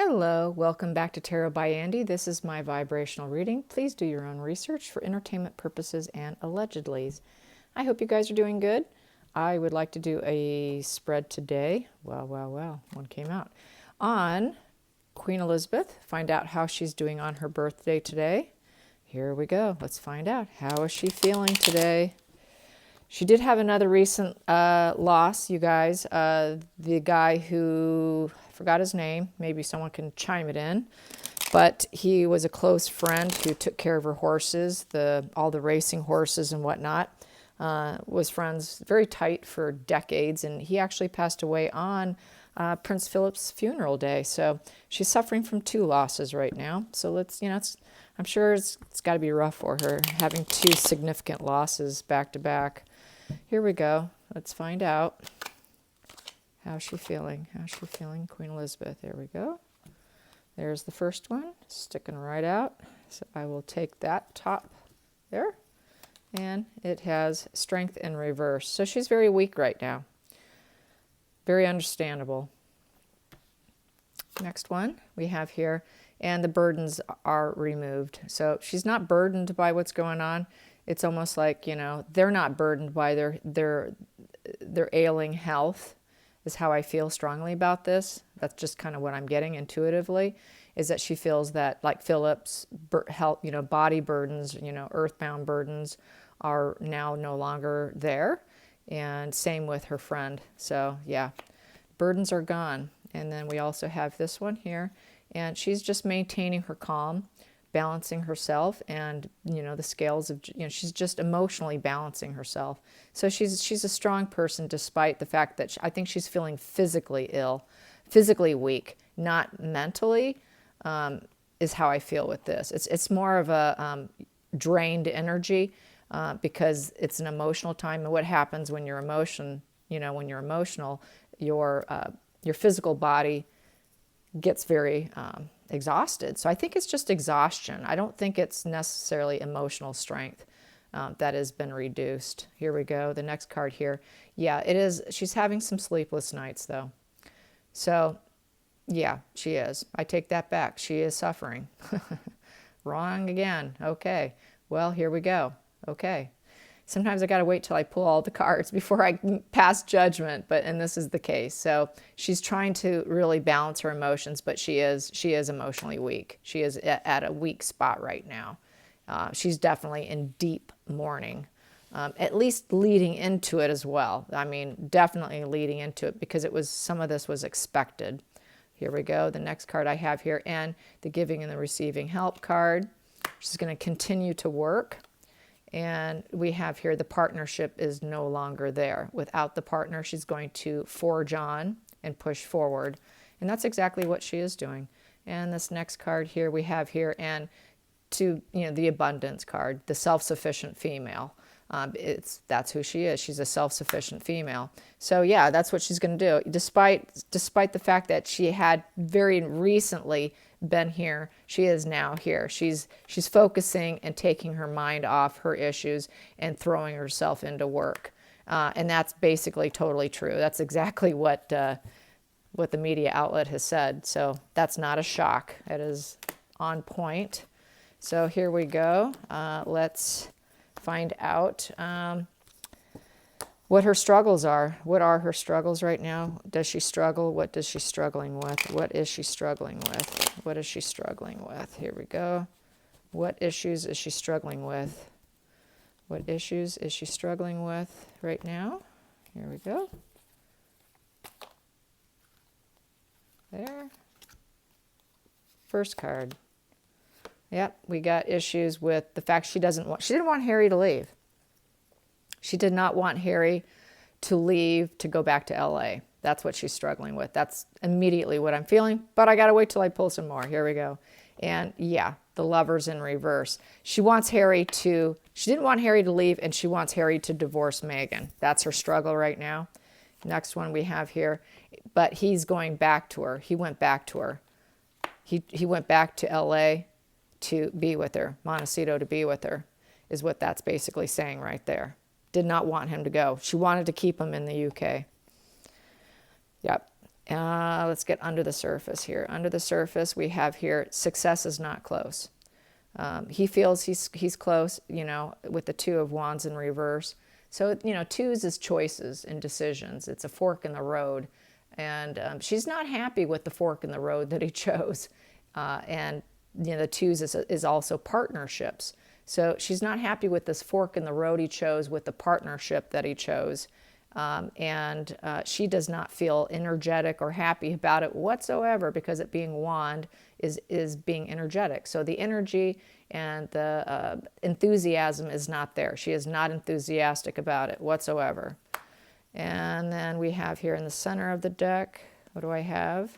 Hello, welcome back to Tarot by Andy. This is my vibrational reading. Please do your own research for entertainment purposes and allegedlys. I hope you guys are doing good. I would like to do a spread today. Well, one came out. On Queen Elizabeth, find out how she's doing on her birthday today. Here we go. Let's find out. How is she feeling today? She did have another recent loss, you guys. The guy who, I forgot his name, maybe someone can chime it in, but he was a close friend who took care of her horses, all the racing horses and whatnot, was friends very tight for decades, and he actually passed away on Prince Philip's funeral day. So she's suffering from two losses right now. So I'm sure it's got to be rough for her, having two significant losses back to back. Here we go. Let's find out. How's she feeling? How's she feeling, Queen Elizabeth? There we go. There's the first one, sticking right out. So I will take that top there. And it has strength in reverse. So she's very weak right now. Very understandable. Next one we have here. And the burdens are removed. So she's not burdened by what's going on. It's almost like, they're not burdened by their ailing health, is how I feel strongly about this. That's just kind of what I'm getting intuitively, is that she feels that, like Philip's health, body burdens, earthbound burdens are now no longer there. And same with her friend. So yeah, burdens are gone. And then we also have this one here, and she's just maintaining her calm, balancing herself, and the scales of she's just emotionally balancing herself. So she's a strong person, despite the fact that I think she's feeling physically ill, physically weak, not mentally, is how I feel with this. It's more of a drained energy, because it's an emotional time. And what happens when you're emotional, your physical body gets very exhausted. So I think it's just exhaustion. I don't think it's necessarily emotional strength that has been reduced. Here we go. The next card here. Yeah, it is. She's having some sleepless nights, though. So, yeah, she is. I take that back. She is suffering. Wrong again. Okay. Well, here we go. Okay. Sometimes I got to wait till I pull all the cards before I pass judgment, and this is the case. So she's trying to really balance her emotions, but she is emotionally weak. She is at a weak spot right now. She's definitely in deep mourning, at least leading into it as well. I mean, definitely leading into it, because some of this was expected. Here we go. The next card I have here, and the giving and the receiving help card. She's going to continue to work. And we have here the partnership is no longer there. Without the partner, she's going to forge on and push forward. And that's exactly what she is doing. And this next card here we have here, and the abundance card, the self-sufficient female. That's who she is. She's a self-sufficient female. So yeah, that's what she's going to do. Despite the fact that she had very recently been here, she is now here. She's focusing and taking her mind off her issues and throwing herself into work. And that's basically totally true. That's exactly what the media outlet has said. So that's not a shock. It is on point. So here we go. Let's find out what her struggles are. What are her struggles right now? Does she struggle? What is she struggling with? What is she struggling with? What is she struggling with? Here we go. What issues is she struggling with? What issues is she struggling with right now? Here we go. There. First card. Yep, we got issues with the fact she didn't want Harry to leave. She did not want Harry to leave to go back to LA. That's what she's struggling with. That's immediately what I'm feeling, but I got to wait till I pull some more. Here we go. And yeah, the Lovers in reverse. She didn't want Harry to leave, and she wants Harry to divorce Meghan. That's her struggle right now. Next one we have here, but he's going back to her. He went back to her. He went back to LA to be with her, Montecito to be with her, is what that's basically saying right there. Did not want him to go. She wanted to keep him in the UK. Yep. Let's get under the surface here. Under the surface, we have here success is not close. He feels he's close, with the Two of Wands in reverse. So, twos is choices and decisions. It's a fork in the road. And she's not happy with the fork in the road that he chose. And, the twos is also partnerships. So she's not happy with this fork in the road he chose with the partnership that he chose. And she does not feel energetic or happy about it whatsoever, because it being wand is being energetic. So the energy and the enthusiasm is not there. She is not enthusiastic about it whatsoever. And then we have here in the center of the deck, what do I have?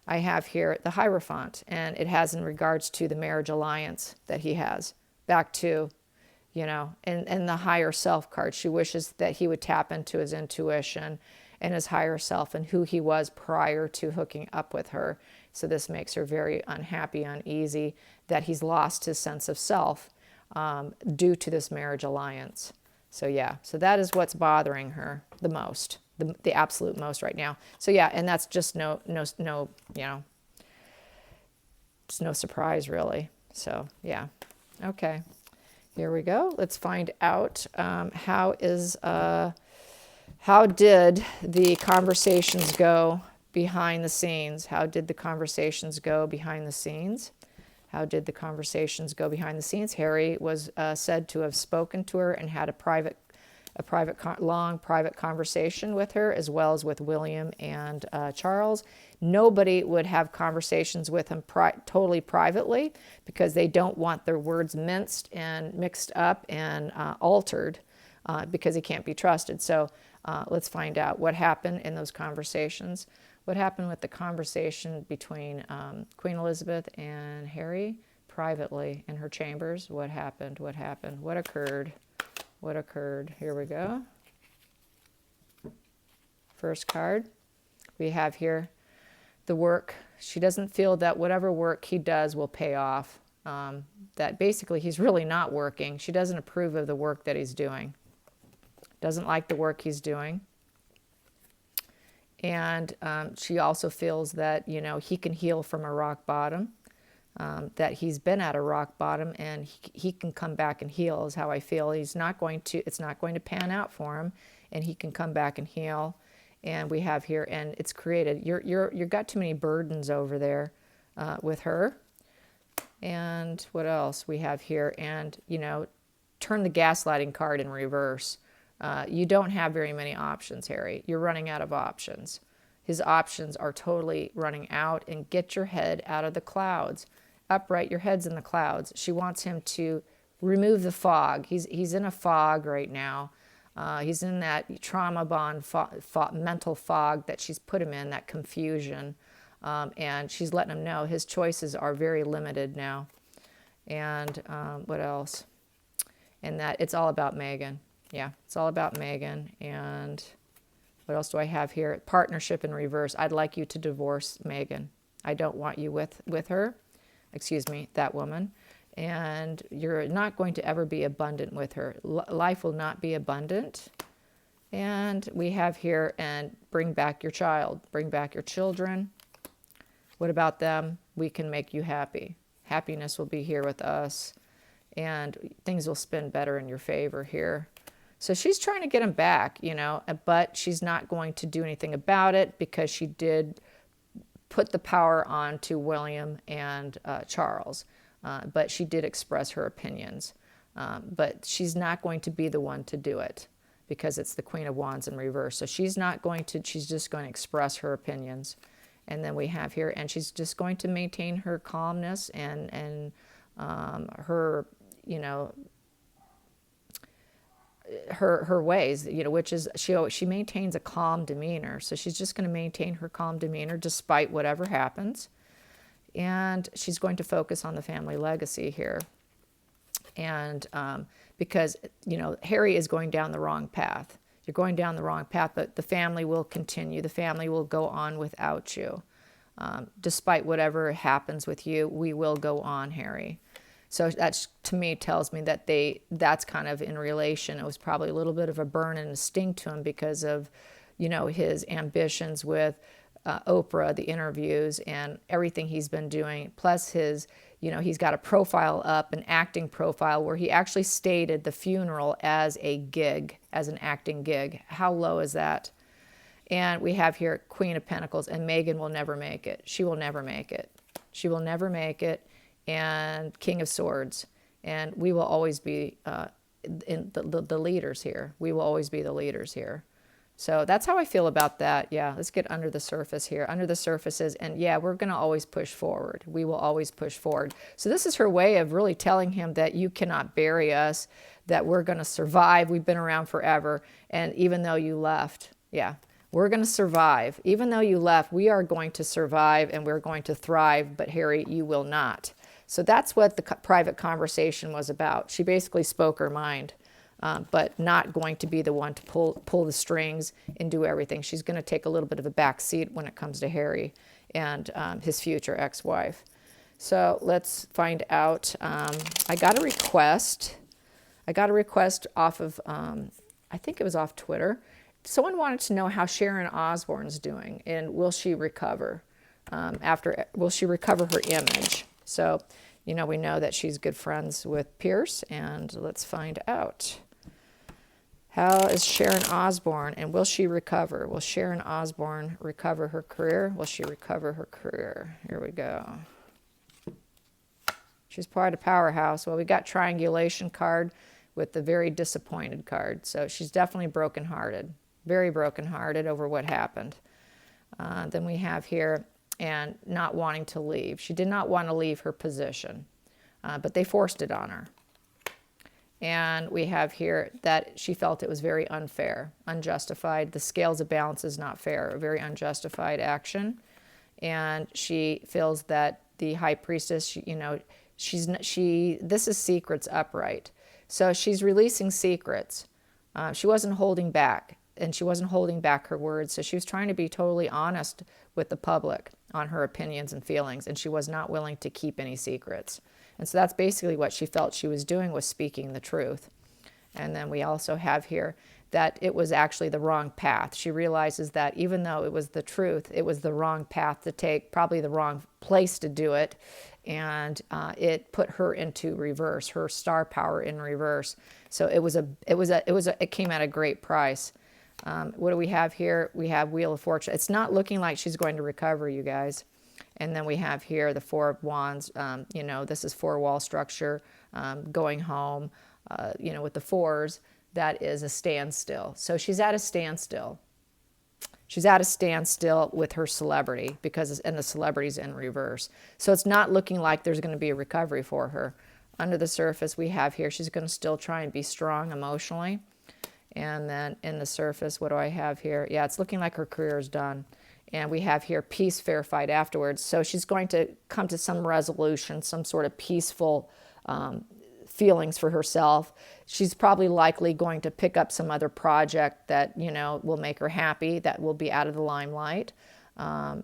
I have here the Hierophant, and it has in regards to the marriage alliance that he has. Back to, and the higher self card. She wishes that he would tap into his intuition and his higher self and who he was prior to hooking up with her. So this makes her very unhappy, uneasy, that he's lost his sense of self due to this marriage alliance. So yeah, so that is what's bothering her the most, the absolute most right now. So yeah, and that's just no, it's no surprise really. So yeah, okay. Here we go. Let's find out how did the conversations go behind the scenes? How did the conversations go behind the scenes? How did the conversations go behind the scenes? Harry was said to have spoken to her and had a long private conversation with her, as well as with William and Charles. Nobody would have conversations with him totally privately, because they don't want their words minced and mixed up and altered, because he can't be trusted. So let's find out what happened in those conversations. What happened with the conversation between Queen Elizabeth and Harry privately in her chambers? What happened? What happened? What occurred? What occurred? Here we go. First card. We have here the work. She doesn't feel that whatever work he does will pay off. That basically he's really not working. She doesn't approve of the work that he's doing. Doesn't like the work he's doing. And she also feels that, he can heal from a rock bottom. That he's been at a rock bottom, and he can come back and heal, is how I feel. It's not going to pan out for him, and he can come back and heal. And we have here, and it's created, you've got too many burdens over there with her. And what else we have here? And, turn the gaslighting card in reverse. You don't have very many options, Harry. You're running out of options. His options are totally running out, and get your head out of the clouds. Upright, your head's in the clouds. She wants him to remove the fog. He's in a fog right now. He's in that trauma bond mental fog that she's put him in, that confusion. And she's letting him know his choices are very limited now. And what else? And that it's all about Meghan. Yeah, it's all about Meghan. And what else do I have here? Partnership in reverse. I'd like you to divorce Meghan. I don't want you with her. Excuse me, that woman. And you're not going to ever be abundant with her. Life will not be abundant. And we have here, and bring back your child. Bring back your children. What about them? We can make you happy. Happiness will be here with us. And things will spin better in your favor here. So she's trying to get him back, but she's not going to do anything about it, because she did put the power on to William and Charles. But she did express her opinions. But she's not going to be the one to do it, because it's the Queen of Wands in reverse. So she's not going to, she's just going to express her opinions. And then we have here, and she's just going to maintain her calmness and her, her ways, which is she maintains a calm demeanor. So she's just going to maintain her calm demeanor despite whatever happens. And she's going to focus on the family legacy here. And because, Harry is going down the wrong path. You're going down the wrong path, but the family will continue. The family will go on without you. Despite whatever happens with you, we will go on, Harry. So that, to me, tells me that that's kind of in relation. It was probably a little bit of a burn and a sting to him because of, his ambitions with Oprah, the interviews, and everything he's been doing, plus his, he's got a profile up, an acting profile, where he actually stated the funeral as a gig, as an acting gig. How low is that? And we have here Queen of Pentacles, and Meghan will never make it. She will never make it. She will never make it. And King of Swords. And we will always be in the leaders here. We will always be the leaders here. So that's how I feel about that. Yeah, let's get under the surface here. Under the surfaces, and yeah, we're going to always push forward. We will always push forward. So this is her way of really telling him that you cannot bury us, that we're going to survive. We've been around forever. And even though you left, yeah, we're going to survive. Even though you left, we are going to survive and we're going to thrive. But Harry, you will not. So that's what the private conversation was about. She basically spoke her mind. But not going to be the one to pull the strings and do everything. She's going to take a little bit of a back seat when it comes to Harry and his future ex-wife. So let's find out. I got a request. Off of, I think it was off Twitter. Someone wanted to know how Sharon Osborne's doing and will she recover will she recover her image? So, we know that she's good friends with Pierce, and let's find out. How is Sharon Osborne, and will she recover? Will Sharon Osborne recover her career? Will she recover her career? Here we go. She's part of Powerhouse. Well, we got Triangulation card with the very disappointed card. So she's definitely brokenhearted, very brokenhearted over what happened. Then we have here, and not wanting to leave. She did not want to leave her position, but they forced it on her. And we have here that she felt it was very unfair, unjustified. The scales of balance is not fair, a very unjustified action. And she feels that the high priestess, this is secrets upright. So she's releasing secrets. She wasn't holding back, and she wasn't holding back her words. So she was trying to be totally honest with the public on her opinions and feelings, and she was not willing to keep any secrets. And so that's basically what she felt she was doing, was speaking the truth. And then we also have here that it was actually the wrong path. She realizes that even though it was the truth, it was the wrong path to take, probably the wrong place to do it. And it put her into reverse, her star power in reverse. So it came at a great price. What do we have here? We have Wheel of Fortune. It's not looking like she's going to recover, you guys. And then we have here the Four of Wands. This is four-wall structure, going home, with the fours. That is a standstill. So she's at a standstill. She's at a standstill with her celebrity and the celebrity's in reverse. So it's not looking like there's going to be a recovery for her. Under the surface, we have here, she's going to still try and be strong emotionally. And then in the surface, what do I have here? Yeah, it's looking like her career is done. And we have here peace, fair fight afterwards. So she's going to come to some resolution, some sort of peaceful feelings for herself. She's probably likely going to pick up some other project that, will make her happy, that will be out of the limelight,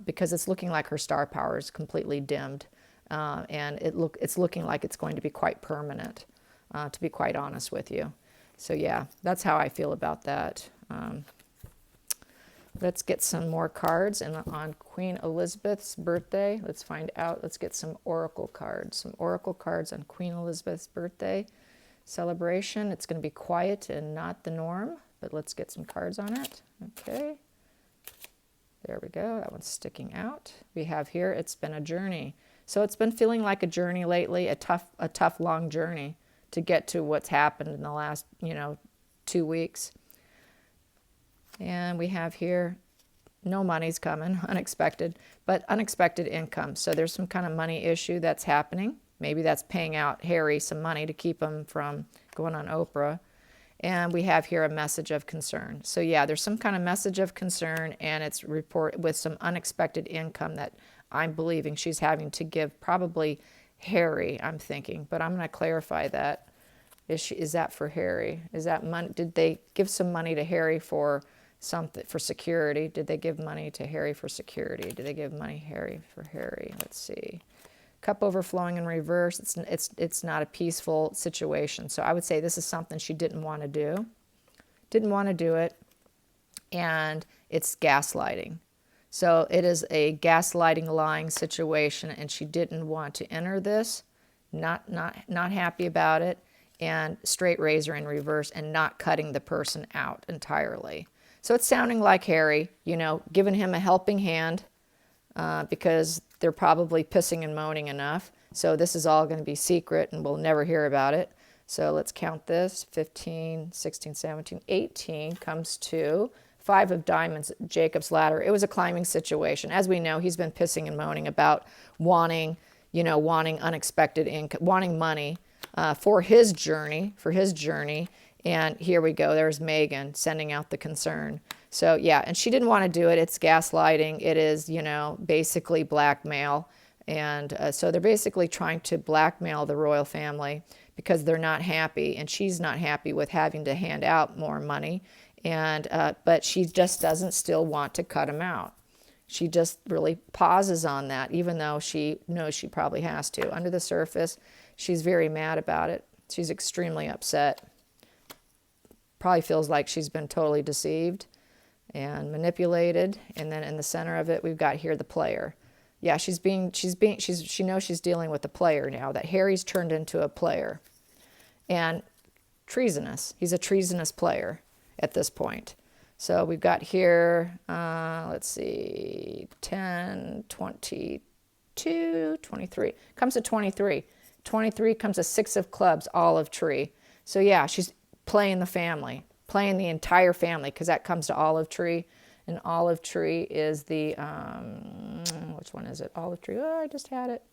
because it's looking like her star power is completely dimmed. And it's looking like it's going to be quite permanent, to be quite honest with you. So yeah, that's how I feel about that. Let's get some more cards. And on Queen Elizabeth's birthday, let's find out. Let's get some oracle cards. Some oracle cards on Queen Elizabeth's birthday celebration. It's going to be quiet and not the norm, but let's get some cards on it. Okay. There we go. That one's sticking out. We have here, it's been a journey. So it's been feeling like a journey lately, a tough, long journey to get to what's happened in the last, 2 weeks. And we have here, no money's coming, unexpected, but unexpected income. So there's some kind of money issue that's happening. Maybe that's paying out Harry some money to keep him from going on Oprah. And we have here a message of concern. So yeah, there's some kind of message of concern, and it's report with some unexpected income that I'm believing she's having to give probably Harry, I'm thinking, but I'm going to clarify that. Is that for Harry? Is that money? Did they give some money to Harry for something, for security? Did they give money to Harry for security? Did they give money for Harry? Let's see. Cup overflowing in reverse. It's not a peaceful situation. So I would say this is something she didn't want to do. Didn't want to do it. And it's gaslighting. So it is a gaslighting, lying situation, and she didn't want to enter this. Not happy about it, and straight razor in reverse, and not cutting the person out entirely. So it's sounding like Harry, giving him a helping hand because they're probably pissing and moaning enough. So this is all going to be secret, and we'll never hear about it. So let's count this. 15, 16, 17, 18 comes to 5 of diamonds, Jacob's ladder. It was a climbing situation. As we know, he's been pissing and moaning about wanting unexpected income, wanting money for his journey. And here we go. There's Megan sending out the concern. So yeah, and she didn't want to do it. It's gaslighting. It is, basically blackmail. And so they're basically trying to blackmail the royal family because they're not happy, and she's not happy with having to hand out more money. And but she just doesn't still want to cut him out. She just really pauses on that, even though she knows she probably has to. Under the surface, she's very mad about it. She's extremely upset. Probably feels like she's been totally deceived and manipulated. And then in the center of it, we've got here the player. Yeah, she knows she's dealing with a player now, that Harry's turned into a player. And treasonous. He's a treasonous player at this point. So we've got here, let's see, 10, 22, 23. Comes to 23. 23 comes to 6 of clubs, olive tree. So yeah, she's playing the family, playing the entire family, because that comes to olive tree. And olive tree is the, which one is it? Olive tree. Oh, I just had it.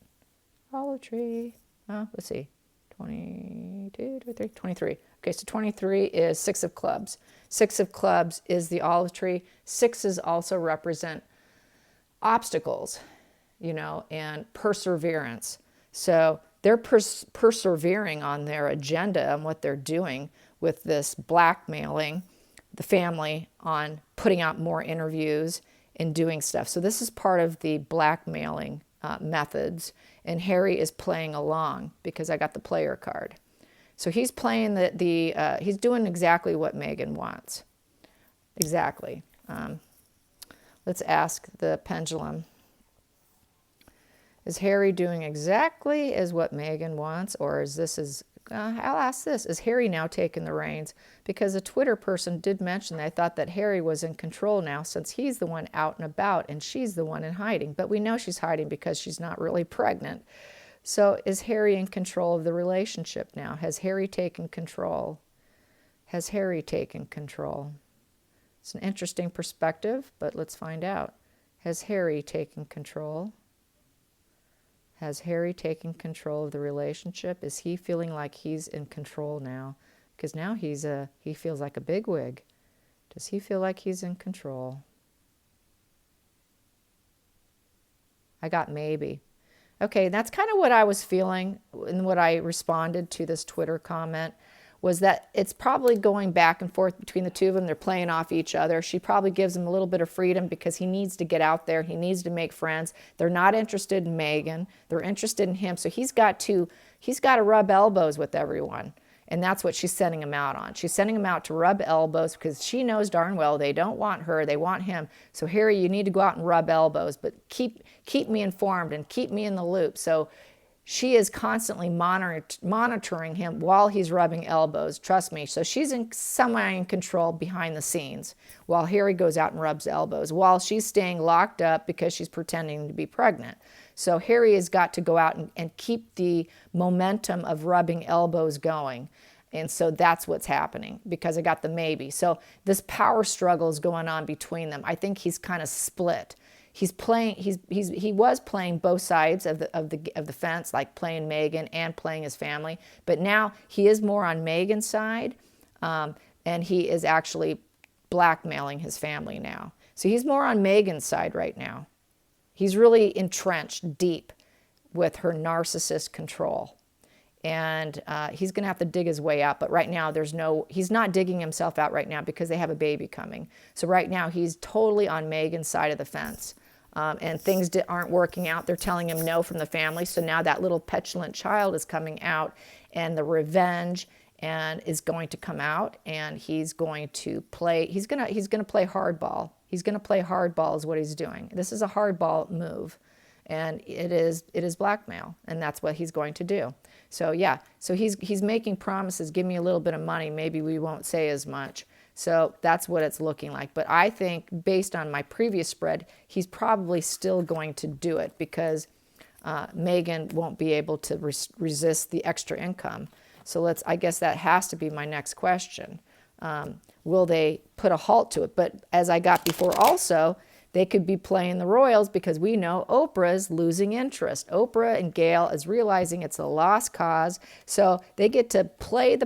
Olive tree. Let's see. 22, 23, 23. Okay, so 23 is 6 of clubs. 6 of clubs is the olive tree. 6s also represent obstacles, and perseverance. So they're persevering on their agenda and what they're doing with this blackmailing the family on putting out more interviews and doing stuff. So this is part of the blackmailing methods, and Harry is playing along because I got the player card. So he's playing he's doing exactly what Megan wants. Exactly. Let's ask the pendulum. Is Harry doing exactly as what Megan wants, or I'll ask this, is Harry now taking the reins? Because a Twitter person did mention they thought that Harry was in control now, since he's the one out and about and she's the one in hiding. But we know she's hiding because she's not really pregnant. So is Harry in control of the relationship now? Has Harry taken control? Has Harry taken control? It's an interesting perspective, but let's find out. Has Harry taken control? Has Harry taken control of the relationship? Is he feeling like he's in control now? Because now he feels like a bigwig. Does he feel like he's in control? I got maybe. Okay, that's kind of what I was feeling and what I responded to this Twitter comment, was that it's probably going back and forth between the two of them. They're playing off each other. She probably gives him a little bit of freedom because he needs to get out there. He needs to make friends. They're not interested in Megan. They're interested in him. So he's got to rub elbows with everyone. And that's what she's sending him out on. She's sending him out to rub elbows because she knows darn well they don't want her. They want him. So Harry, you need to go out and rub elbows, but keep me informed and keep me in the loop. So she is constantly monitoring him while he's rubbing elbows. Trust me. So she's semi in control behind the scenes while Harry goes out and rubs elbows, while she's staying locked up because she's pretending to be pregnant. So Harry has got to go out and keep the momentum of rubbing elbows going. And so that's what's happening, because I got the maybe. So this power struggle is going on between them. I think he's kind of split. He was playing both sides of the fence, like playing Megan and playing his family. But now he is more on Megan's side, and he is actually blackmailing his family now. So he's more on Megan's side right now. He's really entrenched deep with her narcissist control. And he's going to have to dig his way out. But right now, he's not digging himself out right now because they have a baby coming. So right now, he's totally on Megan's side of the fence. And things aren't working out. They're telling him no from the family. So now that little petulant child is coming out, and the revenge is going to come out, and he's going to play hardball. He's going to play hardball is what he's doing. This is a hardball move, and it is blackmail, and that's what he's going to do. So yeah, so he's making promises. Give me a little bit of money, maybe we won't say as much. So that's what it's looking like. But I think based on my previous spread, he's probably still going to do it because Meghan won't be able to resist the extra income. So I guess that has to be my next question. Will they put a halt to it? But as I got before also, they could be playing the royals because we know Oprah's losing interest. Oprah and Gayle is realizing it's a lost cause. So they get to play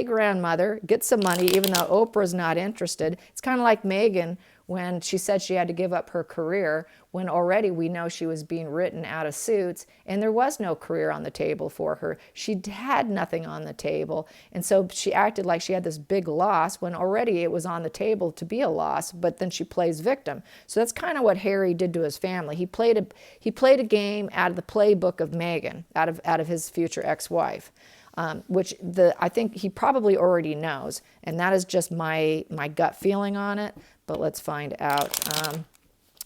grandmother, get some money, even though Oprah's not interested. It's kind of like Meghan when she said she had to give up her career, when already we know she was being written out of Suits, and there was no career on the table for her. She had nothing on the table, and so she acted like she had this big loss when already it was on the table to be a loss, but then she plays victim. So that's kind of what Harry did to his family. He played a game out of the playbook of Meghan, out of his future ex-wife. Which I think he probably already knows, and that is just my gut feeling on it. But let's find out.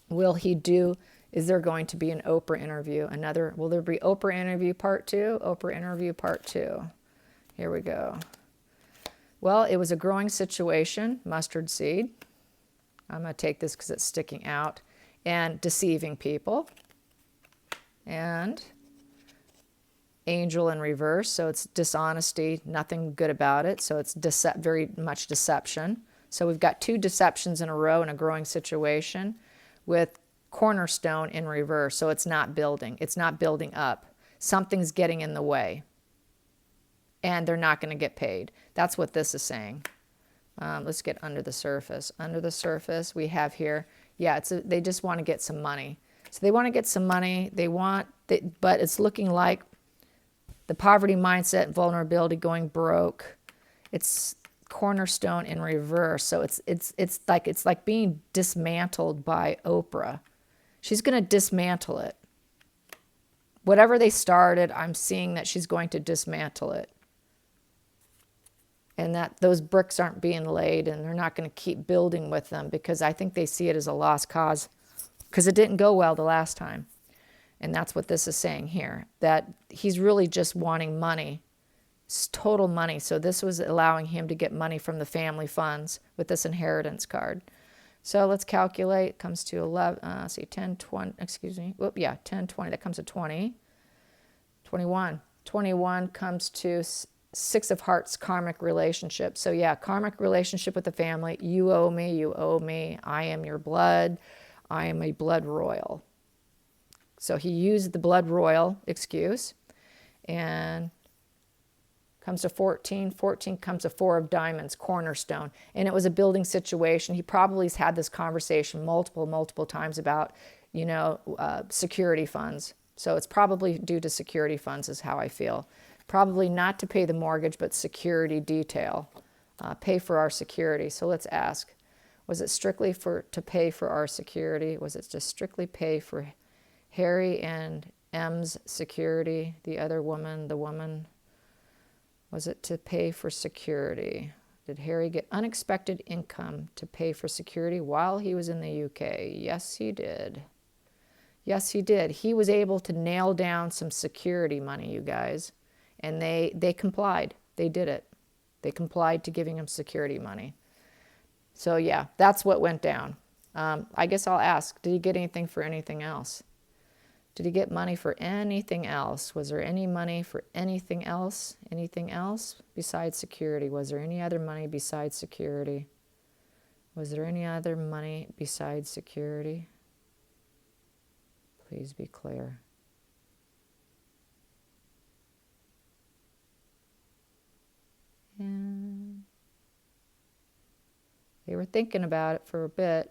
Will he do? Is there going to be an Oprah interview? Will there be Oprah interview part 2? Oprah interview part 2. Here we go. Well, it was a growing situation. Mustard seed. I'm going to take this because it's sticking out, and deceiving people, and angel in reverse, so it's dishonesty, nothing good about it, so it's very much deception. So we've got 2 deceptions in a row in a growing situation with cornerstone in reverse, so it's not building up. Something's getting in the way, and they're not going to get paid. That's what this is saying. Let's get under the surface. Under the surface, we have here, yeah, they just want to get some money. So they want to get some money, but it's looking like the poverty mindset, vulnerability, going broke. It's cornerstone in reverse. So it's like being dismantled by Oprah. She's going to dismantle it. Whatever they started, I'm seeing that she's going to dismantle it. And that those bricks aren't being laid, and they're not going to keep building with them because I think they see it as a lost cause because it didn't go well the last time. And that's what this is saying here, that he's really just wanting money, it's total money. So this was allowing him to get money from the family funds with this inheritance card. So let's calculate. It comes to 11, 10, 20, excuse me. Whoop, yeah, 10, 20. That comes to 20. 21. 21 comes to 6 of Hearts, karmic relationship. So yeah, karmic relationship with the family. You owe me, you owe me. I am your blood. I am a blood royal. So he used the blood royal excuse, and comes to 14. 14 comes to 4 of diamonds, cornerstone. And it was a building situation. He probably has had this conversation multiple times about, security funds. So it's probably due to security funds is how I feel. Probably not to pay the mortgage, but security detail. Pay for our security. So let's ask, was it strictly to pay for our security? Was it just strictly pay for Harry and M's security, the other woman, the woman? Was it to pay for security? Did Harry get unexpected income to pay for security while he was in the UK? Yes, he did. Yes, he did. He was able to nail down some security money, you guys. And they complied. They did it. They complied to giving him security money. So yeah, that's what went down. I guess I'll ask, did he get anything for anything else? Did he get money for anything else? Was there any money for anything else? Anything else besides security? Was there any other money besides security? Was there any other money besides security? Please be clear. And they were thinking about it for a bit.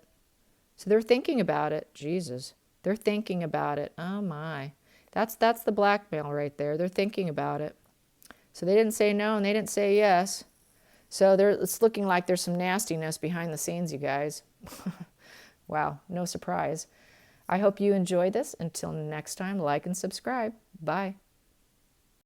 So they're thinking about it. Jesus. They're thinking about it. Oh my. That's the blackmail right there. They're thinking about it. So they didn't say no and they didn't say yes. So it's looking like there's some nastiness behind the scenes, you guys. Wow, no surprise. I hope you enjoyed this. Until next time, like and subscribe. Bye.